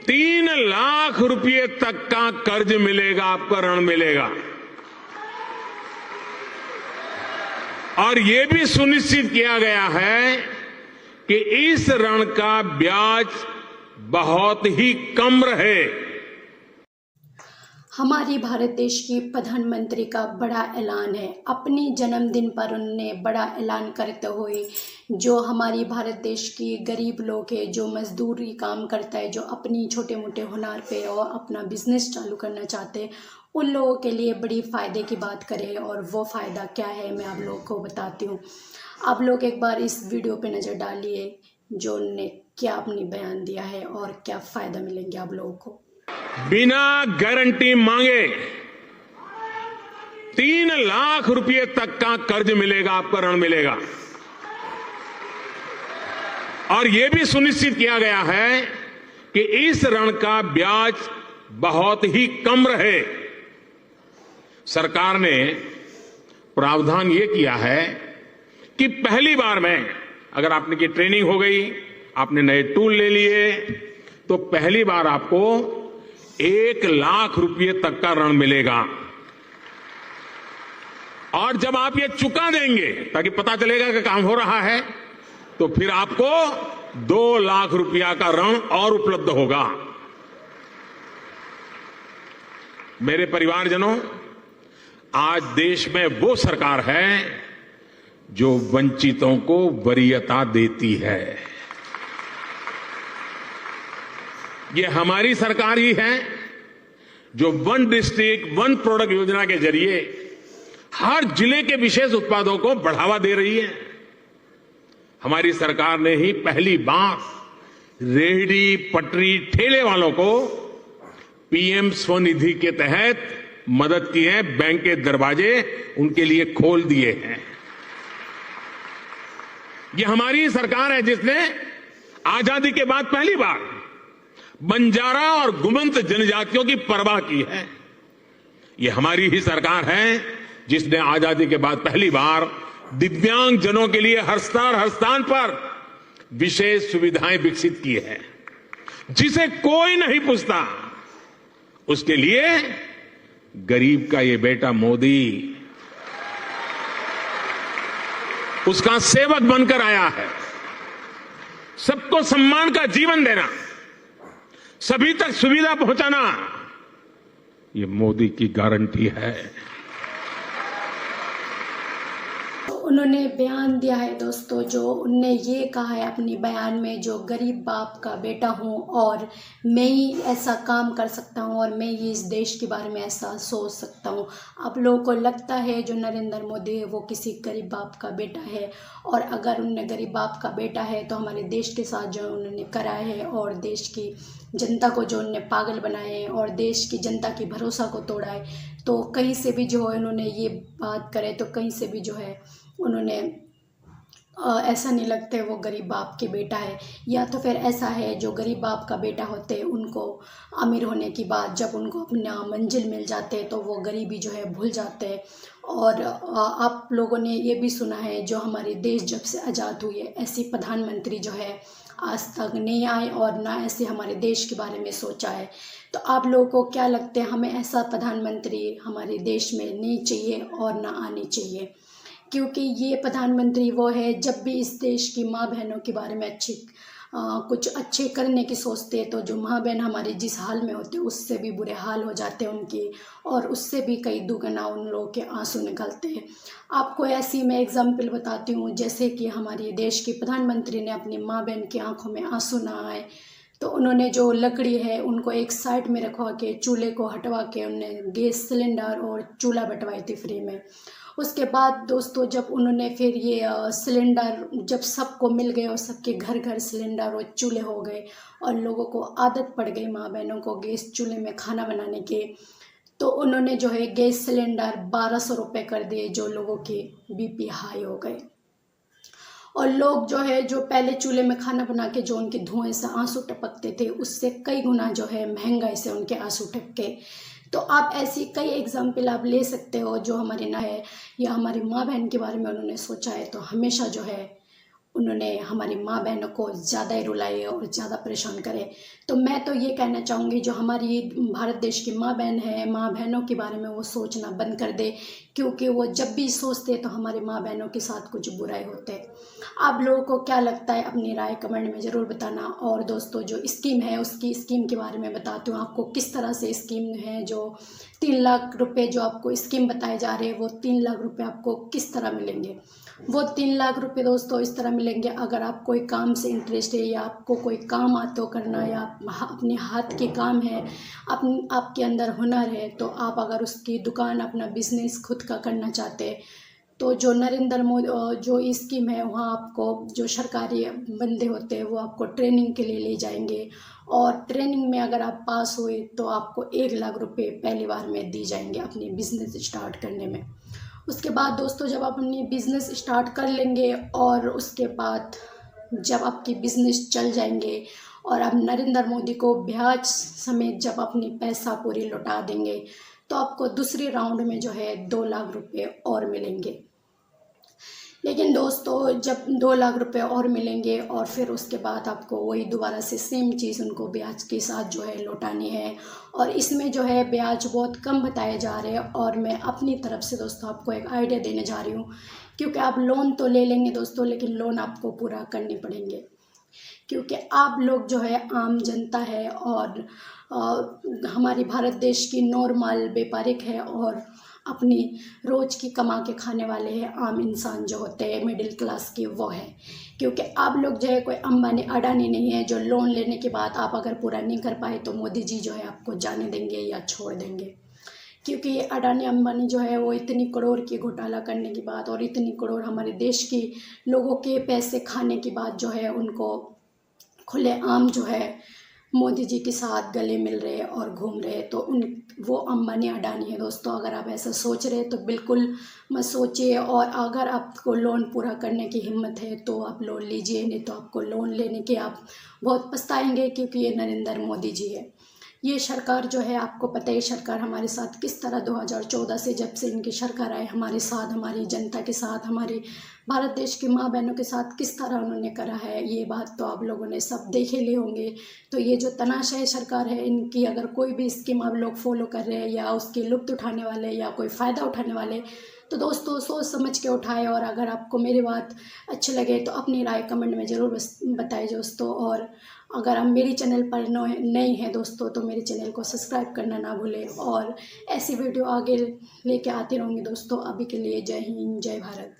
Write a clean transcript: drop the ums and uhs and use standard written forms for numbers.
3 लाख रुपए तक का कर्ज मिलेगा, आपको ऋण मिलेगा। और यह भी सुनिश्चित किया गया है कि इस ऋण का ब्याज बहुत ही कम रहे। हमारी भारत देश की प्रधानमंत्री का बड़ा ऐलान है। अपनी जन्मदिन पर उन्होंने बड़ा ऐलान करते हुए जो हमारी भारत देश की गरीब लोग हैं, जो मजदूरी काम करता है, जो अपनी छोटे मोटे हुनर पे और अपना बिजनेस चालू करना चाहते हैं, उन लोगों के लिए बड़ी फ़ायदे की बात करें। और वो फ़ायदा क्या है मैं आप लोगों को बताती हूँ। आप लोग एक बार इस वीडियो पे नज़र डालिए जो उन्होंने क्या अपनी बयान दिया है और क्या फ़ायदा मिलेंगे आप लोगों को। बिना गारंटी मांगे 3 लाख रुपए तक का कर्ज मिलेगा, आपको ऋण मिलेगा। और यह भी सुनिश्चित किया गया है कि इस ऋण का ब्याज बहुत ही कम रहे। सरकार ने प्रावधान यह किया है कि पहली बार में अगर आपने की ट्रेनिंग हो गई, आपने नए टूल ले लिए, तो पहली बार आपको 1 लाख रुपए तक का ऋण मिलेगा। और जब आप ये चुका देंगे ताकि पता चलेगा कि काम हो रहा है, तो फिर आपको 2 लाख रुपया का ऋण और उपलब्ध होगा। मेरे परिवारजनों, आज देश में वो सरकार है जो वंचितों को वरीयता देती है। ये हमारी सरकार ही है जो 1 डिस्ट्रिक्ट 1 प्रोडक्ट योजना के जरिए हर जिले के विशेष उत्पादों को बढ़ावा दे रही है। हमारी सरकार ने ही पहली बार रेहड़ी, पटरी, ठेले वालों को पीएम स्वनिधि के तहत मदद की है। बैंक के दरवाजे उनके लिए खोल दिए हैं। ये हमारी सरकार है जिसने आजादी के बाद पहली बार बंजारा और गुमंत जनजातियों की परवाह की है। ये हमारी ही सरकार है जिसने आजादी के बाद पहली बार दिव्यांग जनों के लिए हर स्थान पर विशेष सुविधाएं विकसित की है। जिसे कोई नहीं पूछता उसके लिए गरीब का ये बेटा मोदी उसका सेवक बनकर आया है। सबको सम्मान का जीवन देना, सभी तक सुविधा पहुंचाना, ये मोदी की गारंटी है। उन्होंने बयान दिया है दोस्तों, जो उनने ये कहा है अपनी बयान में, जो गरीब बाप का बेटा हूँ और मैं ही ऐसा काम कर सकता हूँ और मैं ही इस देश के बारे में ऐसा सोच सकता हूँ। आप लोगों को लगता है जो नरेंद्र मोदी है वो किसी गरीब बाप का बेटा है? और अगर उनने गरीब बाप का बेटा है तो हमारे देश के साथ जो उन्होंने करा है और देश की जनता को जो उन्होंने पागल बनाए और देश की जनता की भरोसा को तोड़ा है, तो कहीं से भी जो है उन्होंने ये बात करे तो कहीं से भी जो है उन्होंने ऐसा नहीं लगता है वो गरीब बाप के बेटा है। या तो फिर ऐसा है जो गरीब बाप का बेटा होते हैं उनको अमीर होने की बाद जब उनको अपना मंजिल मिल जाते हैं तो वो गरीबी जो है भूल जाते हैं। और आप लोगों ने ये भी सुना है जो हमारे देश जब से आज़ाद हुई है ऐसी प्रधानमंत्री जो है आज तक नहीं आए और ना ऐसे हमारे देश के बारे में सोचा है। तो आप लोगों को क्या लगता है, हमें ऐसा प्रधानमंत्री हमारे देश में नहीं चाहिए और ना आनी चाहिए? क्योंकि ये प्रधानमंत्री वो है जब भी इस देश की माँ बहनों के बारे में कुछ अच्छे करने की सोचते हैं तो जो माँ बहन हमारे जिस हाल में होते हैं उससे भी बुरे हाल हो जाते हैं उनके, और उससे भी कई दुगना उन लोगों के आंसू निकलते हैं। आपको ऐसी मैं एग्जाम्पल बताती हूँ, जैसे कि हमारे देश की प्रधानमंत्री ने अपनी माँ बहन की आंखों में आंसू ना आए तो उन्होंने जो लकड़ी है उनको एक साइड में रखवा के चूल्हे को हटवा के उन्होंने गैस सिलेंडर और चूल्हा बंटवाई थी फ्री में। उसके बाद दोस्तों जब उन्होंने फिर ये सिलेंडर जब सबको मिल गए और सबके घर घर सिलेंडर और चूल्हे हो गए और लोगों को आदत पड़ गई माँ बहनों को गैस चूल्हे में खाना बनाने के, तो उन्होंने जो है गैस सिलेंडर 1200 रुपये कर दिए, जो लोगों के बीपी हाई हो गए। और लोग जो है जो पहले चूल्हे में खाना बना के जो उनके धुएं से आंसू टपकते थे उससे कई गुना जो है महंगाई से उनके आंसू टपके। तो आप ऐसी कई एग्जाम्पल आप ले सकते हो जो हमारे ना है या हमारी माँ बहन के बारे में उन्होंने सोचा है, तो हमेशा जो है उन्होंने हमारी माँ बहनों को ज़्यादा ही रुलाए और ज़्यादा परेशान करे। तो मैं तो ये कहना चाहूँगी, जो हमारी भारत देश की माँ बहन है, माँ बहनों के बारे में वो सोचना बंद कर दे, क्योंकि वो जब भी सोचते तो हमारी माँ बहनों के साथ कुछ बुराई होते हैं। आप लोगों को क्या लगता है, अपनी राय कमेंट में ज़रूर बताना। और दोस्तों, जो स्कीम है उसकी स्कीम के बारे में बताती हूँ आपको, किस तरह से स्कीम है। जो 3 लाख रुपए जो आपको स्कीम बताए जा रहे हैं, वो 3 लाख रुपए आपको किस तरह मिलेंगे। वो 3 लाख रुपए दोस्तों इस तरह मिलेंगे, अगर आप कोई काम से इंटरेस्ट है या आपको कोई काम आता हो करना, या अपने हाथ के काम है, आपके अंदर हुनर है, तो आप अगर उसकी दुकान, अपना बिजनेस खुद का करना चाहते हैं, तो जो नरेंद्र मोदी जो स्कीम है, वहाँ आपको जो सरकारी बंदे होते हैं वो आपको ट्रेनिंग के लिए ले जाएंगे, और ट्रेनिंग में अगर आप पास हुए तो आपको 1 लाख रुपए पहली बार में दी जाएंगे अपनी बिजनेस स्टार्ट करने में। उसके बाद दोस्तों, जब आप अपनी बिजनेस स्टार्ट कर लेंगे और उसके बाद जब आपकी बिजनेस चल जाएंगे और आप नरेंद्र मोदी को ब्याज समेत जब अपनी पैसा पूरी लौटा देंगे, तो आपको दूसरे राउंड में जो है 2 लाख रुपए और मिलेंगे। लेकिन दोस्तों, जब 2 लाख रुपए और मिलेंगे और फिर उसके बाद आपको वही दोबारा से सेम चीज़ उनको ब्याज के साथ जो है लौटानी है, और इसमें जो है ब्याज बहुत कम बताए जा रहे हैं। और मैं अपनी तरफ से दोस्तों आपको एक आइडिया देने जा रही हूँ, क्योंकि आप लोन तो ले लेंगे दोस्तों, लेकिन लोन आपको पूरा करने पड़ेंगे, क्योंकि आप लोग जो है आम जनता है, और हमारी भारत देश की नॉर्मल व्यापारिक है, और अपनी रोज की कमा के खाने वाले हैं, आम इंसान जो होते हैं मिडिल क्लास की, वो है। क्योंकि आप लोग जो है कोई अंबानी अडानी नहीं है, जो लोन लेने के बाद आप अगर पूरा नहीं कर पाए तो मोदी जी जो है आपको जाने देंगे या छोड़ देंगे। क्योंकि ये अडानी अंबानी जो है वो इतनी करोड़ की घोटाला करने के बाद, और इतनी करोड़ हमारे देश की लोगों के पैसे खाने के बाद जो है उनको खुलेआम जो है मोदी जी के साथ गले मिल रहे और घूम रहे। तो वो अंबानी अडानी है दोस्तों। अगर आप ऐसा सोच रहे तो बिल्कुल मत सोचिए, और अगर आपको लोन पूरा करने की हिम्मत है तो आप लोन लीजिए, नहीं तो आपको लोन लेने के आप बहुत पछताएंगे, क्योंकि ये नरेंद्र मोदी जी है। ये सरकार जो है, आपको पता है सरकार हमारे साथ किस तरह 2014 से जब से इनकी सरकार आए, हमारे साथ, हमारी जनता के साथ, हमारे भारत देश की माँ बहनों के साथ किस तरह उन्होंने करा है, ये बात तो आप लोगों ने सब देखे लिए होंगे। तो ये जो तनाशाही सरकार है, इनकी अगर कोई भी स्कीम आप लोग फॉलो कर रहे हैं, या उसके लुत्फ़ उठाने वाले, या कोई फ़ायदा उठाने वाले, तो दोस्तों सोच समझ के उठाए। और अगर आपको मेरी बात अच्छी लगे तो अपनी राय कमेंट में ज़रूर बताइए दोस्तों। और अगर आप मेरी चैनल पर नए हैं दोस्तों, तो मेरे चैनल को सब्सक्राइब करना ना भूलें, और ऐसी वीडियो आगे लेके आती रहूँगी दोस्तों। अभी के लिए जय हिंद, जय भारत।